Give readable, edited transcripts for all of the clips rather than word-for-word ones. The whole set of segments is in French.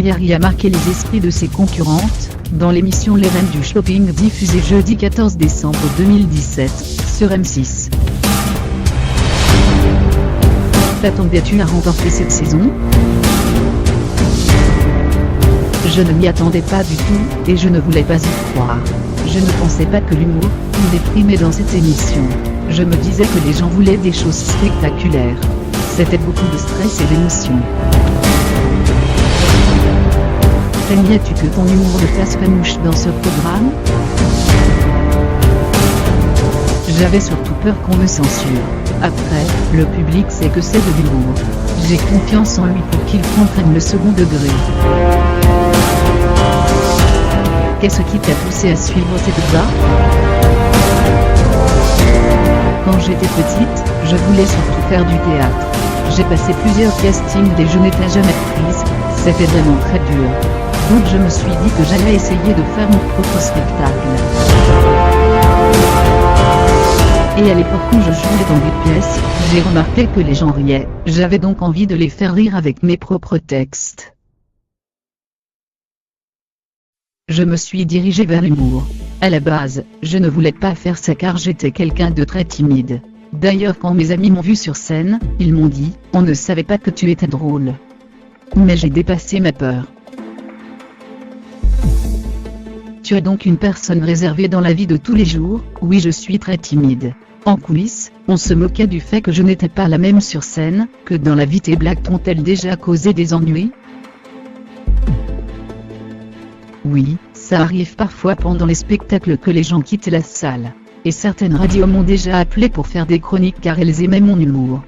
Ferriari a marqué les esprits de ses concurrentes, dans l'émission Les Reines du Shopping diffusée jeudi 14 décembre 2017, sur M6. T'attendais-tu à remporter cette saison ? Je ne m'y attendais pas du tout, et je ne voulais pas y croire. Je ne pensais pas que l'humour pouvait primer dans cette émission. Je me disais que les gens voulaient des choses spectaculaires. C'était beaucoup de stress et d'émotion. Craignais-tu que ton humour ne fasse panouche dans ce programme ? J'avais surtout peur qu'on me censure. Après, le public sait que c'est de l'humour. J'ai confiance en lui pour qu'il comprenne le second degré. Qu'est-ce qui t'a poussé à suivre cette voie ? Quand j'étais petite, je voulais surtout faire du théâtre. J'ai passé plusieurs castings et je n'étais jamais prise, c'était vraiment très dur. Donc je me suis dit que j'allais essayer de faire mon propre spectacle. Et à l'époque où je jouais dans des pièces, j'ai remarqué que les gens riaient, j'avais donc envie de les faire rire avec mes propres textes. Je me suis dirigé vers l'humour. À la base, je ne voulais pas faire ça car j'étais quelqu'un de très timide. D'ailleurs quand mes amis m'ont vu sur scène, ils m'ont dit « On ne savait pas que tu étais drôle ». Mais j'ai dépassé ma peur. Tu es donc une personne réservée dans la vie de tous les jours ? Oui, je suis très timide. En coulisses, on se moquait du fait que je n'étais pas la même sur scène, que dans la vie tes blagues t'ont-elles déjà causé des ennuis ? Oui, ça arrive parfois pendant les spectacles que les gens quittent la salle. Et certaines radios m'ont déjà appelé pour faire des chroniques car elles aimaient mon humour.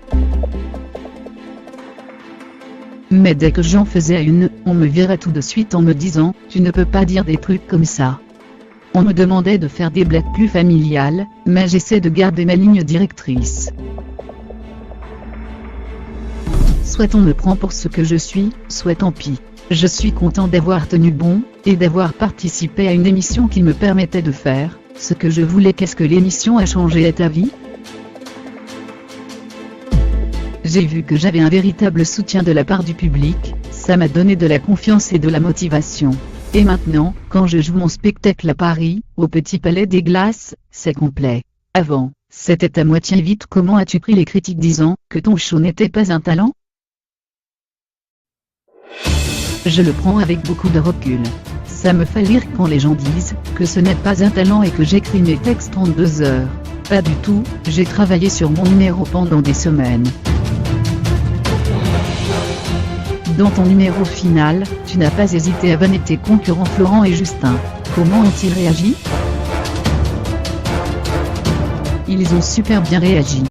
Mais dès que j'en faisais une, on me virait tout de suite en me disant « Tu ne peux pas dire des trucs comme ça ». On me demandait de faire des blagues plus familiales, mais j'essaie de garder ma ligne directrice. Soit on me prend pour ce que je suis, soit tant pis. Je suis content d'avoir tenu bon, et d'avoir participé à une émission qui me permettait de faire ce que je voulais. Qu'est-ce que l'émission a changé à ta vie ? J'ai vu que j'avais un véritable soutien de la part du public, ça m'a donné de la confiance et de la motivation. Et maintenant, quand je joue mon spectacle à Paris, au Petit Palais des Glaces, c'est complet. Avant, c'était à moitié vide. Comment as-tu pris les critiques disant que ton show n'était pas un talent ? Je le prends avec beaucoup de recul. Ça me fait rire quand les gens disent que ce n'est pas un talent et que j'écris mes textes en 2 heures. Pas du tout, j'ai travaillé sur mon numéro pendant des semaines. Dans ton numéro final, tu n'as pas hésité à vanner tes concurrents Florent et Justin. Comment ont-ils réagi ? Ils ont super bien réagi.